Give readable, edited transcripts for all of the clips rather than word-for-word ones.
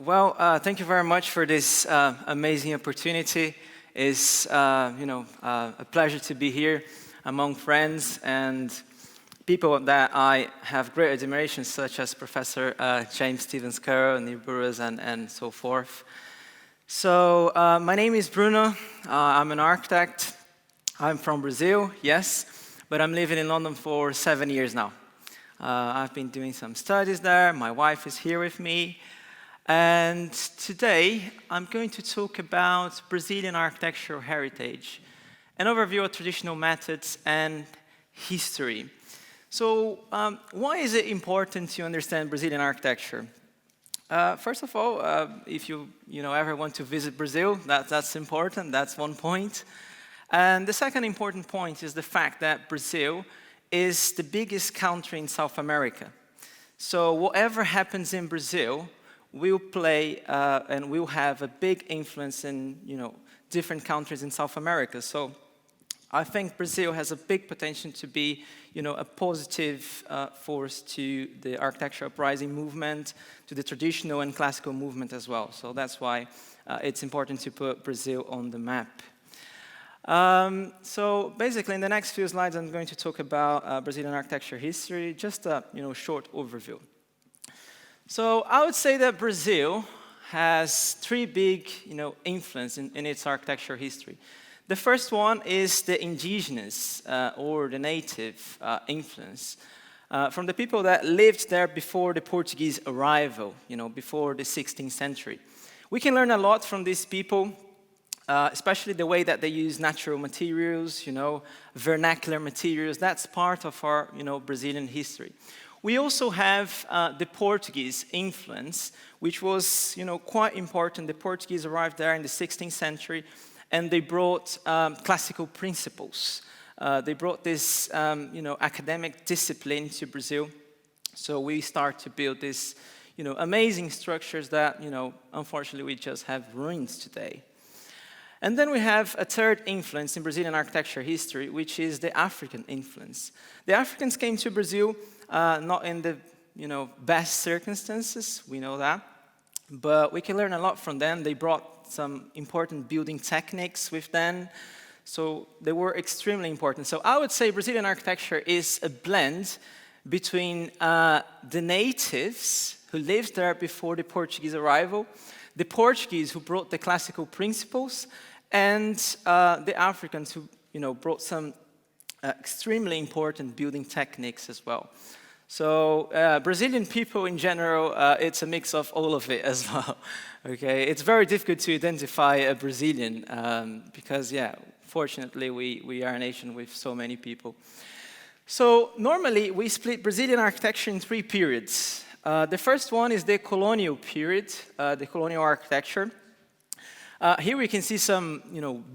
Thank you very much for this amazing opportunity. It's a pleasure to be here among friends and people that I have great admiration, such as Professor James Stevens Carroll, Neil Burrows, and so forth. So my name is Bruno. I'm an architect. I'm from Brazil, yes, but I'm living in London for 7 years now. I've been doing some studies there. My wife is here with me. And today, I'm going to talk about Brazilian architectural heritage, an overview of traditional methods and history. So, why is it important to understand Brazilian architecture? First of all, if you ever want to visit Brazil, that's important. That's one point. And the second important point is the fact that Brazil is the biggest country in South America. So whatever happens in Brazil will play and will have a big influence in different countries in South America. So I think Brazil has a big potential to be a positive force to the architectural uprising movement, to the traditional and classical movement as well. So that's why it's important to put Brazil on the map. So basically, in the next few slides, I'm going to talk about Brazilian architecture history, just a short overview. So I would say that Brazil has three big influence in its architectural history. The first one is the indigenous or the native influence from the people that lived there before the Portuguese arrival, before the 16th century. We can learn a lot from these people. Especially the way that they use natural materials, vernacular materials. That's part of our, Brazilian history. We also have the Portuguese influence, which was, quite important. The Portuguese arrived there in the 16th century, and they brought classical principles. They brought this, academic discipline to Brazil. So we start to build this, amazing structures that, unfortunately, we just have ruins today. And then we have a third influence in Brazilian architecture history, which is the African influence. The Africans came to Brazil not in the best circumstances, we know that, but we can learn a lot from them. They brought some important building techniques with them, so they were extremely important. So I would say Brazilian architecture is a blend between the natives who lived there before the Portuguese arrival, the Portuguese who brought the classical principles, and the Africans who brought some extremely important building techniques as well. So Brazilian people in general, it's a mix of all of it as well. Okay, it's very difficult to identify a Brazilian because, fortunately we are a nation with so many people. So normally we split Brazilian architecture in three periods. The first one is the colonial period, the colonial architecture. Here we can see some,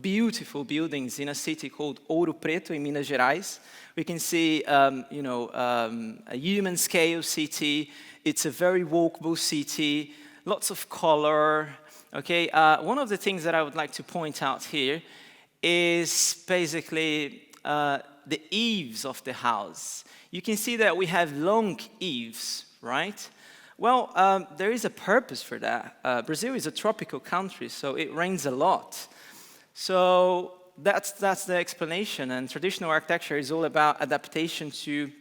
beautiful buildings in a city called Ouro Preto in Minas Gerais. We can see, a human scale city. It's a very walkable city, lots of color. Okay, one of the things that I would like to point out here is basically the eaves of the house. You can see that we have long eaves, right? Well, there is a purpose for that. Brazil is a tropical country, so it rains a lot. So that's the explanation. And traditional architecture is all about adaptation to,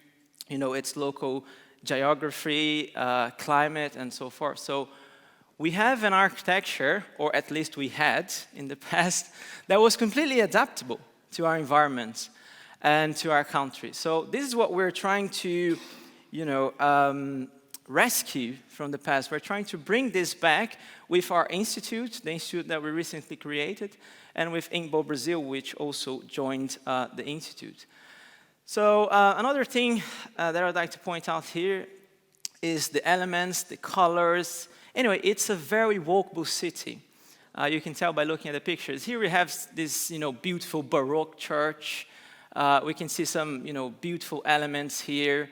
its local geography, climate, and so forth. So we have an architecture, or at least we had in the past, that was completely adaptable to our environment and to our country. So this is what we're trying to, rescue from the past. We're trying to bring this back with our institute, the institute that we recently created, and with INTBAU Brazil, which also joined the institute. So another thing that I'd like to point out here is the elements, the colors. Anyway, it's a very walkable city. You can tell by looking at the pictures. Here we have this, beautiful Baroque church. We can see some, beautiful elements here.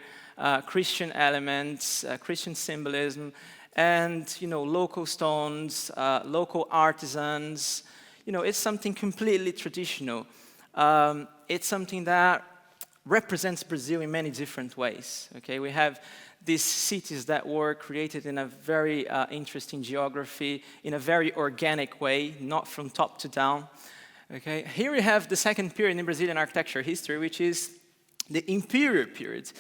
Christian elements, Christian symbolism, and local stones, local artisans. It's something completely traditional. It's something that represents Brazil in many different ways. Okay, we have these cities that were created in a very interesting geography, in a very organic way, not from top to down. Okay, here we have the second period in Brazilian architecture history, which is the Imperial period.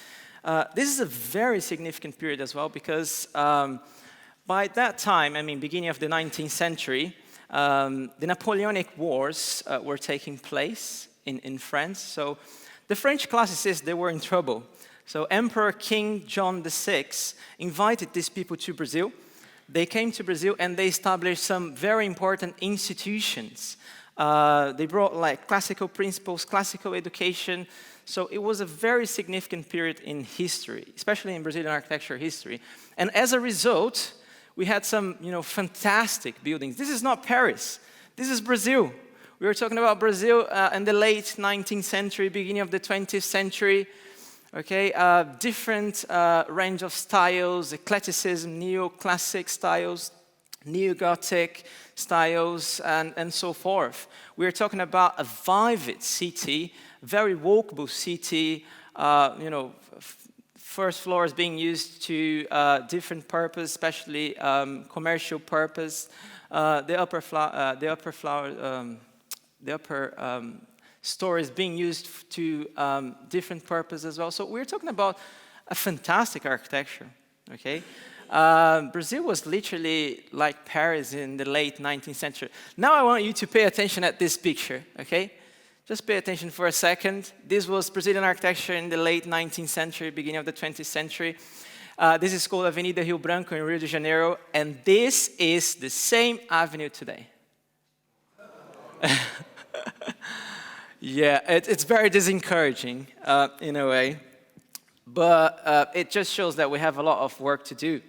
This is a very significant period as well because by that time, I mean, beginning of the 19th century, the Napoleonic Wars were taking place in France. So the French classicists, they were in trouble. So Emperor King John VI invited these people to Brazil. They came to Brazil and they established some very important institutions. They brought like classical principles, classical education. So it was a very significant period in history, especially in Brazilian architecture history. And as a result, we had some, fantastic buildings. This is not Paris. This is Brazil. We were talking about Brazil in the late 19th century, beginning of the 20th century. Okay, different range of styles, eclecticism, neoclassic styles, neo-Gothic styles, and so forth. We're talking about a vivid city, very walkable city, first floors being used to different purpose, especially commercial purpose. The upper stories being used to different purposes as well. So we're talking about a fantastic architecture, okay? Brazil was literally like Paris in the late 19th century. Now I want you to pay attention at this picture, okay? Just pay attention for a second. This was Brazilian architecture in the late 19th century, beginning of the 20th century. This is called Avenida Rio Branco in Rio de Janeiro, and this is the same avenue today. Yeah, it's very discouraging in a way, but it just shows that we have a lot of work to do.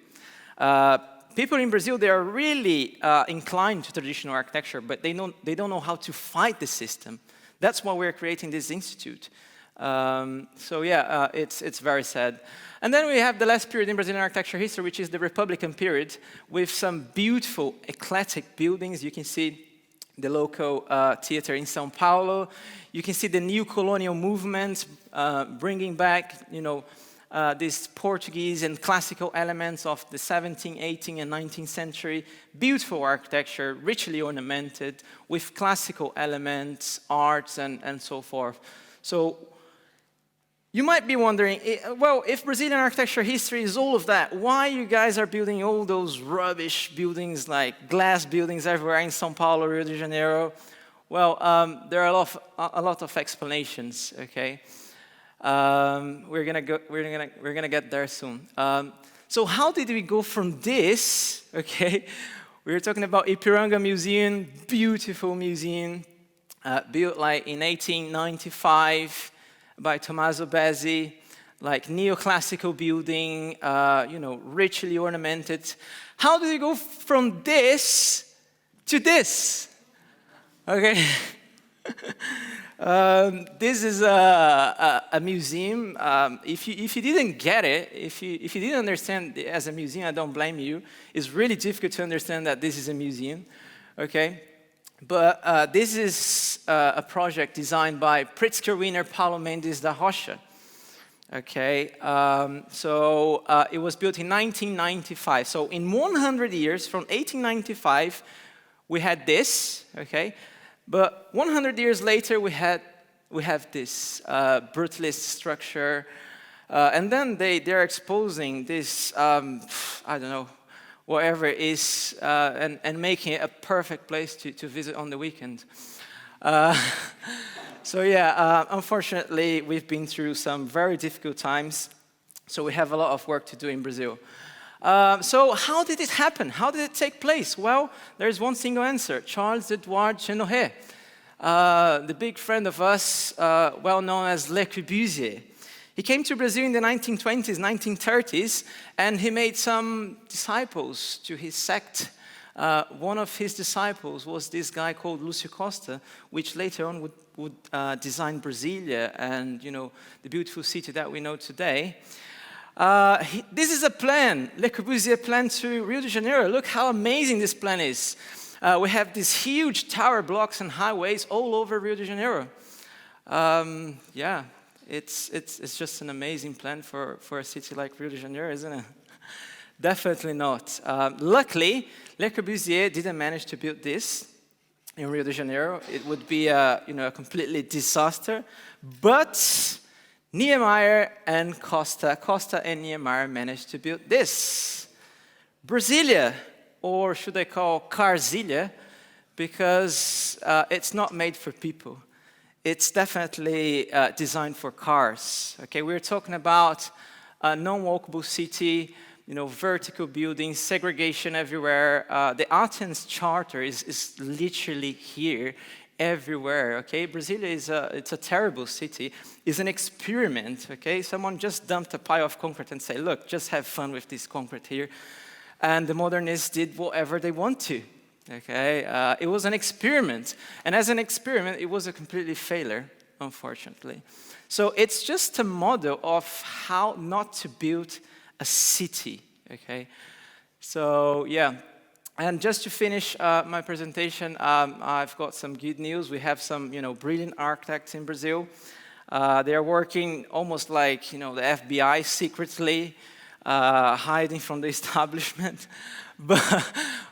People in Brazil, they are really inclined to traditional architecture, but they don't know how to fight the system. That's why we're creating this institute. So yeah, it's very sad. And then we have the last period in Brazilian architecture history, which is the Republican period, with some beautiful eclectic buildings. You can see the local theater in São Paulo. You can see the new colonial movement bringing back, these Portuguese and classical elements of the 17th, 18th, and 19th century. Beautiful architecture, richly ornamented, with classical elements, arts, and so forth. So you might be wondering, well, if Brazilian architecture history is all of that, why you guys are building all those rubbish buildings, like glass buildings everywhere in São Paulo, Rio de Janeiro? Well, there are a lot of explanations, okay? We're gonna get there soon. So how did we go from this? Okay, we were talking about Ipiranga Museum, beautiful museum, built like in 1895 by Tommaso Bezzi, like neoclassical building, richly ornamented. How did we go from this to this? Okay. This is a museum. If you didn't get it, if you didn't understand it as a museum, I don't blame you. It's really difficult to understand that this is a museum, okay? But this is a project designed by Pritzker winner Paulo Mendes da Rocha, okay? It was built in 1995. So in 100 years, from 1895, we had this, okay? But 100 years later, we have this brutalist structure, and then they're exposing this, I don't know, whatever it is, and making it a perfect place to visit on the weekend. So yeah, unfortunately, we've been through some very difficult times, so we have a lot of work to do in Brazil. So how did it happen? How did it take place? Well, there's one single answer: Charles-Édouard Genoret, the big friend of us, well known as Le Corbusier. He came to Brazil in the 1920s, 1930s, and he made some disciples to his sect. One of his disciples was this guy called Lúcio Costa, which later on would design Brasilia and, the beautiful city that we know today. This is a plan, Le Corbusier plan to Rio de Janeiro. Look how amazing this plan is. We have these huge tower blocks and highways all over Rio de Janeiro. Yeah, It's just an amazing plan for a city like Rio de Janeiro, isn't it? Definitely not. Luckily, Le Corbusier didn't manage to build this in Rio de Janeiro. It would be a completely disaster. But Niemeyer and Costa and Niemeyer managed to build this. Brasilia, or should I call Carzilha, because it's not made for people. It's definitely designed for cars. Okay, we're talking about a non-walkable city, vertical buildings, segregation everywhere. The Athens Charter is literally here, everywhere. Okay, Brasilia it's a terrible city. It's an experiment. Okay, someone just dumped a pile of concrete and said, "Look, just have fun with this concrete here," and the modernists did whatever they want to. Okay, it was an experiment, and as an experiment, it was a completely failure, unfortunately. So it's just a model of how not to build a city. Okay, so yeah, and just to finish my presentation, I've got some good news. We have some, brilliant architects in Brazil. They are working almost like, the FBI secretly, hiding from the establishment. But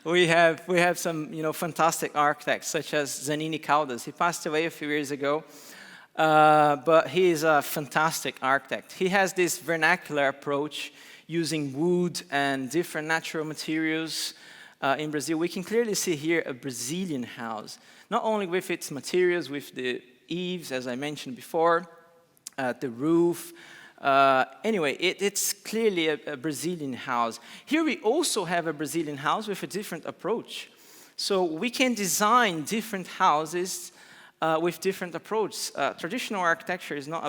we have some, fantastic architects, such as Zanini Caldas. He passed away a few years ago, but he is a fantastic architect. He has this vernacular approach using wood and different natural materials in Brazil. We can clearly see here a Brazilian house, not only with its materials, with the eaves, as I mentioned before, the roof. Anyway, it's clearly a Brazilian house. Here we also have a Brazilian house with a different approach. So we can design different houses with different approaches. Traditional architecture is not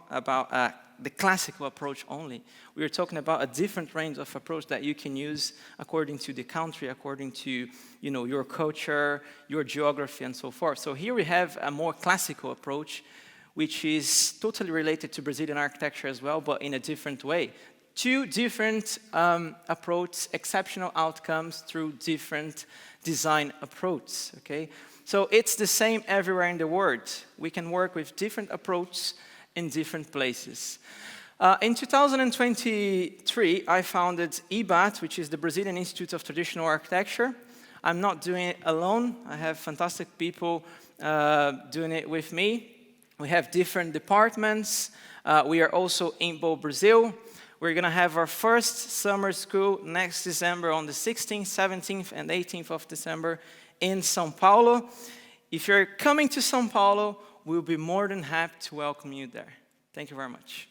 about the classical approach only. We are talking about a different range of approach that you can use according to the country, according to your culture, your geography, and so forth. So here we have a more classical approach, which is totally related to Brazilian architecture as well, but in a different way. Two different approaches, exceptional outcomes through different design approaches, okay? So it's the same everywhere in the world. We can work with different approaches in different places. In 2023, I founded IBAT, which is the Brazilian Institute of Traditional Architecture. I'm not doing it alone. I have fantastic people doing it with me. We have different departments. We are also INTBAU Brazil. We're going to have our first summer school next December on the 16th, 17th, and 18th of December in São Paulo. If you're coming to São Paulo, we'll be more than happy to welcome you there. Thank you very much.